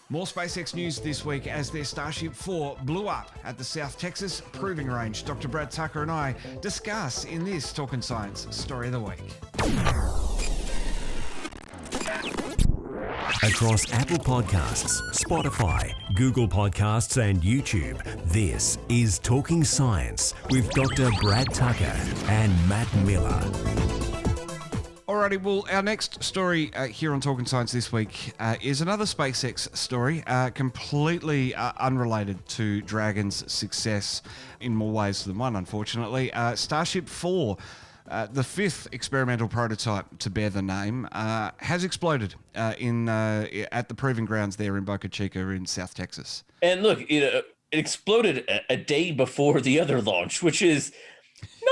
More SpaceX news this week as their Starship 4 blew up at the South Texas Proving Range. Dr. Brad Tucker and I discuss in this Talkin' Science Story of the Week. Across Apple Podcasts, Spotify, Google Podcasts and YouTube, this is Talking Science with Dr. Brad Tucker and Matt Miller. Alrighty, well, our next story here on Talking Science this week is another SpaceX story, completely unrelated to Dragon's success in more ways than one, unfortunately. Starship 4, the fifth experimental prototype to bear the name, has exploded at the proving grounds there in Boca Chica in South Texas. And look, it exploded a day before the other launch, which is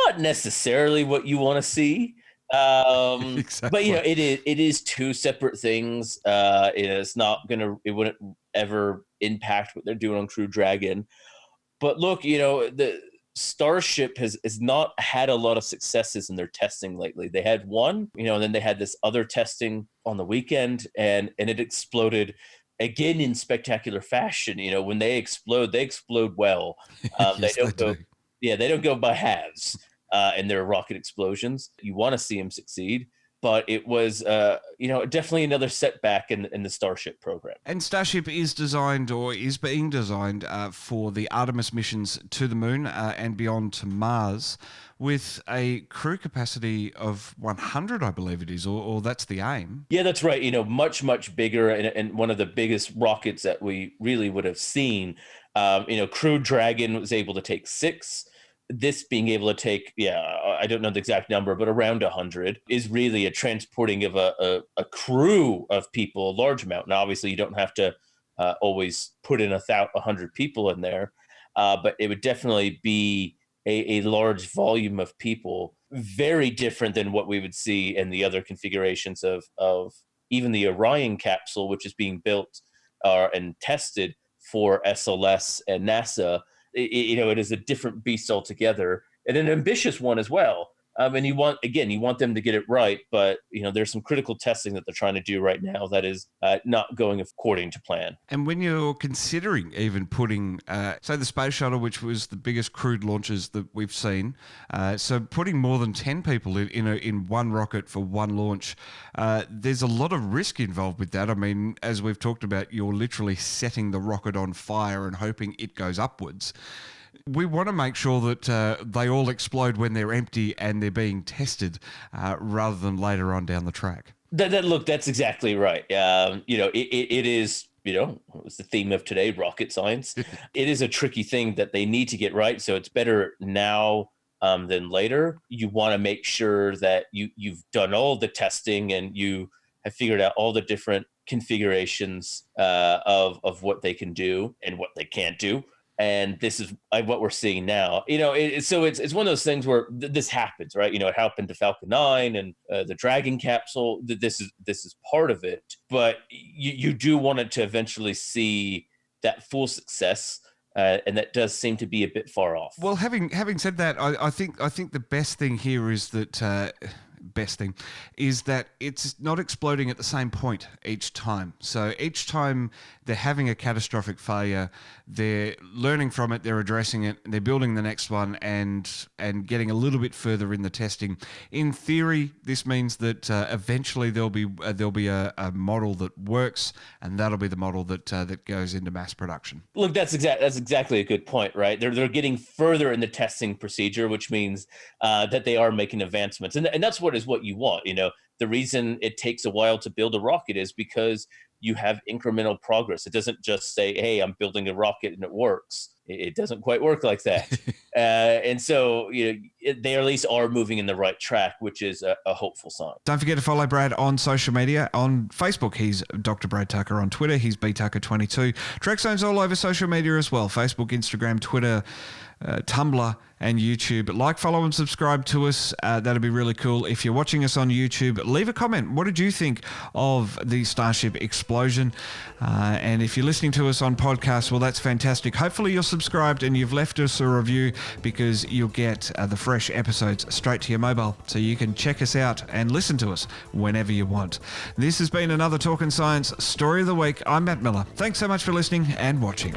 not necessarily what you want to see. Exactly. But it is two separate things. It wouldn't ever impact what they're doing on Crew Dragon. But look, the Starship has not had a lot of successes in their testing lately. They had one, and then they had this other testing on the weekend, and it exploded again in spectacular fashion. When they explode well. Yes, they don't go by halves. And their rocket explosions. You want to see them succeed, but it was, definitely another setback in the Starship program. And Starship is being designed for the Artemis missions to the moon and beyond to Mars, with a crew capacity of 100, I believe it is, or that's the aim. Yeah, that's right. Much, much bigger, and one of the biggest rockets that we really would have seen. Crew Dragon was able to take 6. This being able to take, I don't know the exact number, but around 100 is really a transporting of a crew of people, a large amount. Now, obviously, you don't have to always put in 100 people in there, but it would definitely be a large volume of people, very different than what we would see in the other configurations of even the Orion capsule, which is being built and tested for SLS and NASA. It is a different beast altogether, and an ambitious one as well. And you want them to get it right, but there's some critical testing that they're trying to do right now that is not going according to plan. And when you're considering even putting, say, the space shuttle, which was the biggest crewed launches that we've seen, so putting more than 10 people in one rocket for one launch, there's a lot of risk involved with that. I mean, as we've talked about, you're literally setting the rocket on fire and hoping it goes upwards. We want to make sure that they all explode when they're empty and they're being tested rather than later on down the track. That's exactly right. It is, it's the theme of today, rocket science. It is a tricky thing that they need to get right. So it's better now than later. You want to make sure that you've done all the testing and you have figured out all the different configurations of what they can do and what they can't do. And this is what we're seeing now. It's one of those things where this happens, right? It happened to Falcon 9 and the Dragon capsule. This is part of it, but you do want it to eventually see that full success, and that does seem to be a bit far off. Well, having said that, I think the best thing here is that. It's not exploding at the same point each time. So each time they're having a catastrophic failure, they're learning from it, they're addressing it, they're building the next one and getting a little bit further in the testing. In theory, this means that eventually there'll be a model that works, and that'll be the model that goes into mass production. Look, that's exactly a good point, right? They're getting further in the testing procedure, which means that they are making advancements, and that's what you want. The reason it takes a while to build a rocket is because you have incremental progress. It doesn't just say, hey, I'm building a rocket and it works. It doesn't quite work like that. And so they at least are moving in the right track, which is a hopeful sign. Don't forget to follow Brad on social media. On Facebook, he's Dr. Brad Tucker. On Twitter, he's btucker22. Trekzone's all over social media as well. Facebook, Instagram, Twitter, Tumblr and YouTube. Like, follow and subscribe to us. That'd be really cool. If you're watching us on YouTube, leave a comment. What did you think of the Starship explosion? And if you're listening to us on podcast, well, that's fantastic. Hopefully you'll subscribed and you've left us a review, because you'll get the fresh episodes straight to your mobile, so you can check us out and listen to us whenever you want. This has been another Talkin' Science Story of the Week. I'm Matt Miller. Thanks so much for listening and watching.